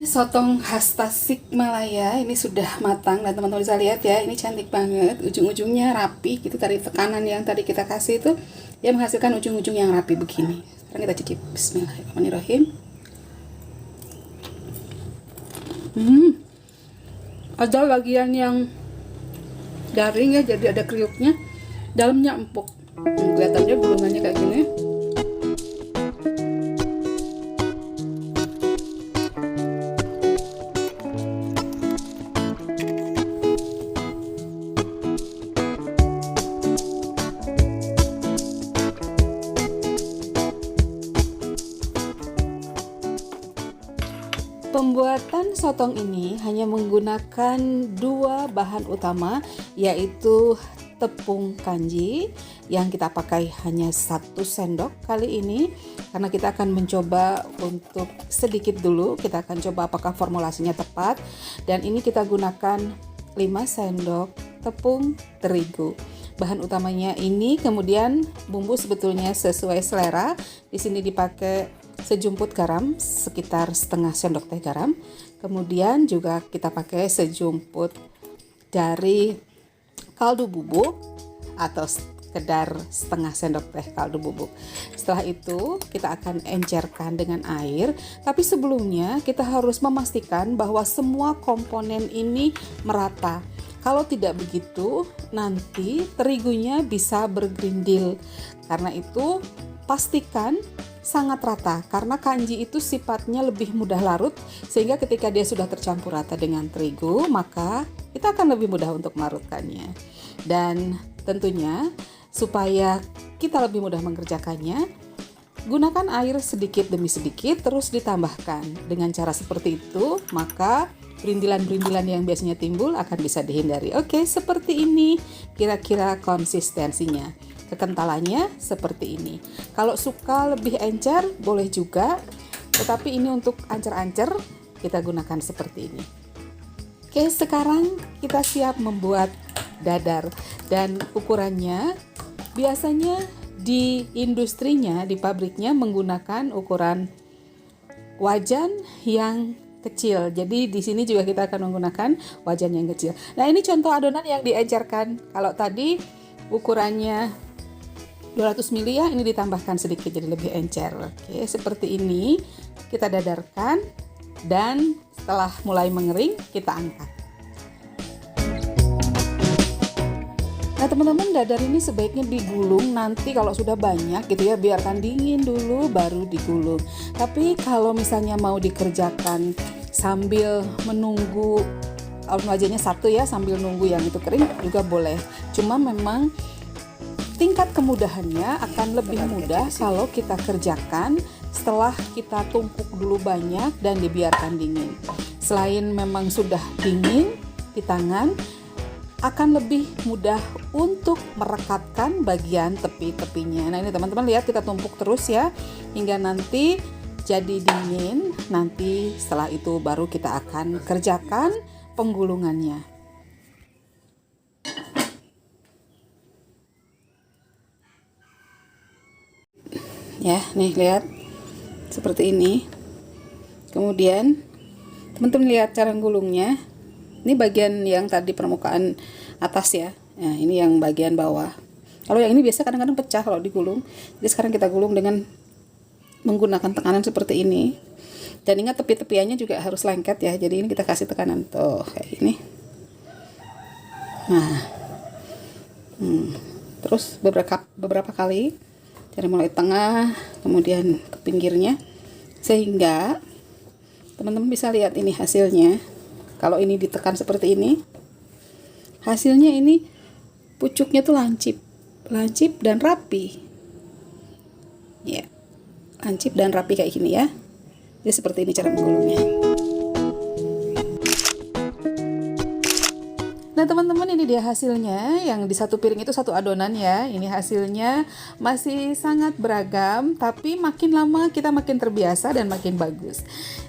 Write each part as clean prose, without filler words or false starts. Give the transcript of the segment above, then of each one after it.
Sotong khas Tasikmalaya ini sudah matang dan teman-teman bisa lihat ya, ini cantik banget, ujung-ujungnya rapi gitu. Dari tekanan yang tadi kita kasih itu dia menghasilkan ujung-ujung yang rapi begini. Sekarang kita cicip. Bismillahirrahmanirrahim. Ada bagian yang garing ya, jadi ada kriuknya, dalamnya empuk. Kelihatannya gulungannya kayak gini. Pembuatan sotong ini hanya menggunakan dua bahan utama, yaitu tepung kanji yang kita pakai hanya 1 sendok kali ini, karena kita akan mencoba untuk sedikit dulu, kita akan coba apakah formulasinya tepat. Dan ini kita gunakan 5 sendok tepung terigu. Bahan utamanya ini, kemudian bumbu sebetulnya sesuai selera. Di sini dipakai sejumput garam, sekitar setengah sendok teh garam. Kemudian juga kita pakai sejumput dari kaldu bubuk atau sekedar setengah sendok teh kaldu bubuk. Setelah itu kita akan encerkan dengan air. Tapi sebelumnya kita harus memastikan bahwa semua komponen ini merata. Kalau tidak begitu, nanti terigunya bisa bergerindil. Karena itu pastikan sangat rata, karena kanji itu sifatnya lebih mudah larut, sehingga ketika dia sudah tercampur rata dengan terigu, maka kita akan lebih mudah untuk melarutkannya. Dan tentunya supaya kita lebih mudah mengerjakannya, gunakan air sedikit demi sedikit, terus ditambahkan. Dengan cara seperti itu, maka berindilan-berindilan yang biasanya timbul akan bisa dihindari. Oke, seperti ini kira-kira konsistensinya. Kekentalannya seperti ini. Kalau suka lebih encer boleh juga, tetapi ini untuk ancer-ancer kita gunakan seperti ini. Oke, sekarang kita siap membuat dadar, dan ukurannya biasanya di industrinya, di pabriknya menggunakan ukuran wajan yang kecil. Jadi di sini juga kita akan menggunakan wajan yang kecil. Nah, ini contoh adonan yang diencerkan. Kalau tadi ukurannya 200 ml ya, ini ditambahkan sedikit jadi lebih encer. Oke, seperti ini kita dadarkan, dan setelah mulai mengering kita angkat. Nah teman-teman, dadar ini sebaiknya digulung nanti kalau sudah banyak gitu ya, biarkan dingin dulu baru digulung. Tapi kalau misalnya mau dikerjakan sambil menunggu wajannya satu ya, sambil nunggu yang itu kering juga boleh. Cuma memang tingkat kemudahannya akan lebih mudah kalau kita kerjakan setelah kita tumpuk dulu banyak dan dibiarkan dingin. Selain memang sudah dingin di tangan, akan lebih mudah untuk merekatkan bagian tepi-tepinya. Nah ini teman-teman lihat, kita tumpuk terus ya hingga nanti jadi dingin. Nanti setelah itu baru kita akan kerjakan penggulungannya. Ya, nih lihat seperti ini. Kemudian teman-teman lihat cara gulungnya. Ini bagian yang tadi permukaan atas ya. Nah, ini yang bagian bawah. Kalau yang ini biasa kadang-kadang pecah kalau digulung. Jadi sekarang kita gulung dengan menggunakan tekanan seperti ini. Dan ingat tepi-tepiannya juga harus lengket ya. Jadi ini kita kasih tekanan tuh kayak gini. Nah, terus beberapa kali. Dari mulai tengah, kemudian ke pinggirnya, sehingga teman-teman bisa lihat ini hasilnya. Kalau ini ditekan seperti ini, hasilnya ini pucuknya tuh lancip dan rapi. Ya, lancip dan rapi kayak gini ya. Jadi seperti ini cara menggulungnya. Nah teman-teman, ini dia hasilnya. Yang di satu piring itu satu adonan ya. Ini hasilnya masih sangat beragam, tapi makin lama kita makin terbiasa dan makin bagus.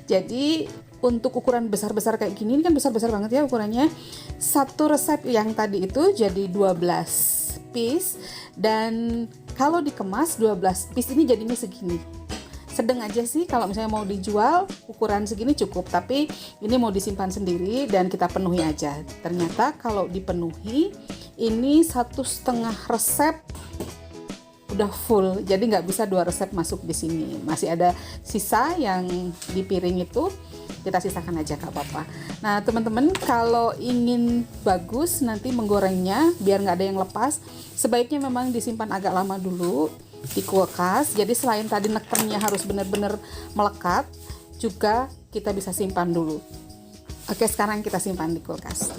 Jadi untuk ukuran besar-besar kayak gini, ini kan besar-besar banget ya ukurannya. Satu resep yang tadi itu jadi 12 piece, dan kalau dikemas 12 piece ini jadinya segini. sedang aja sih. Kalau misalnya mau dijual ukuran segini cukup, tapi ini mau disimpan sendiri dan kita penuhi aja. Ternyata kalau dipenuhi ini 1,5 resep udah full, jadi nggak bisa 2 resep masuk di sini. Masih ada sisa yang di piring itu, kita sisakan aja gak apa-apa. Nah teman-teman, kalau ingin bagus nanti menggorengnya biar nggak ada yang lepas, sebaiknya memang disimpan agak lama dulu di kulkas. Jadi selain tadi nekennya harus benar-benar melekat, juga kita bisa simpan dulu. Oke, sekarang kita simpan di kulkas.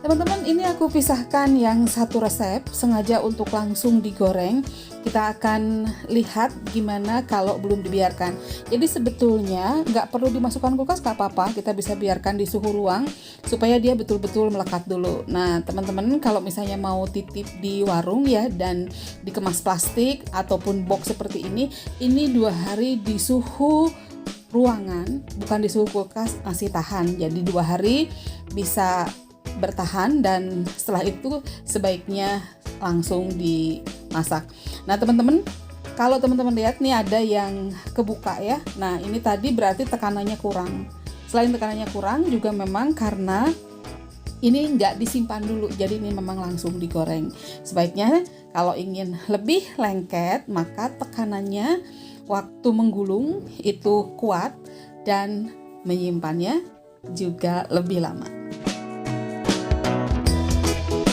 Teman-teman, ini aku pisahkan yang satu resep sengaja untuk langsung digoreng. Kita akan lihat gimana kalau belum dibiarkan. Jadi sebetulnya nggak perlu dimasukkan kulkas, nggak apa-apa. Kita bisa biarkan di suhu ruang supaya dia betul-betul melekat dulu. Nah teman-teman, kalau misalnya mau titip di warung ya dan dikemas plastik ataupun box seperti ini 2 hari di suhu ruangan, bukan di suhu kulkas, masih tahan. Jadi 2 hari bisa bertahan, dan setelah itu sebaiknya langsung dimasak. Nah teman-teman, kalau teman-teman lihat nih ada yang kebuka ya. Nah ini tadi berarti tekanannya kurang. Selain tekanannya kurang, juga memang karena ini nggak disimpan dulu, jadi ini memang langsung digoreng. Sebaiknya kalau ingin lebih lengket, maka tekanannya waktu menggulung itu kuat dan menyimpannya juga lebih lama.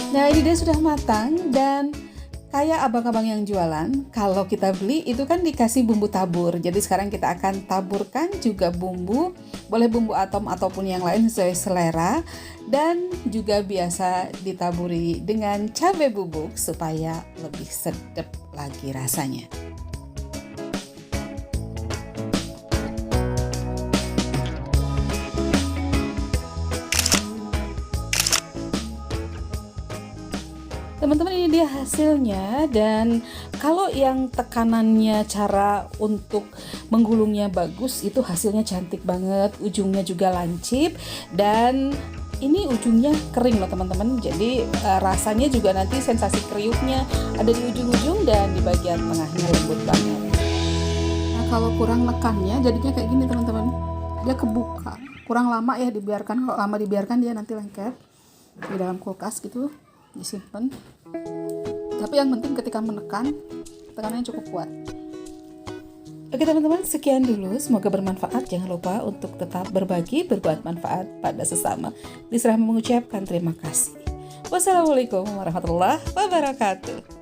Nah ini dia sudah matang, dan kayak abang-abang yang jualan, kalau kita beli itu kan dikasih bumbu tabur. Jadi sekarang kita akan taburkan juga bumbu, boleh bumbu atom ataupun yang lain sesuai selera, dan juga biasa ditaburi dengan cabai bubuk supaya lebih sedap lagi rasanya. Teman-teman, ini dia hasilnya, dan kalau yang tekanannya cara untuk menggulungnya bagus itu hasilnya cantik banget, ujungnya juga lancip, dan ini ujungnya kering loh teman-teman. Jadi rasanya juga nanti sensasi kriuknya ada di ujung-ujung dan di bagian tengahnya lembut banget. Nah kalau kurang nekannya jadinya kayak gini teman-teman, dia kebuka. Kurang lama ya dibiarkan, kalau lama dibiarkan dia nanti lengket di dalam kulkas gitu, disimpan. Tapi yang penting ketika menekan, tekanannya cukup kuat. Oke teman-teman, sekian dulu, semoga bermanfaat. Jangan lupa untuk tetap berbagi, berbuat manfaat pada sesama. Disrahmi mengucapkan terima kasih. Wassalamualaikum warahmatullahi wabarakatuh.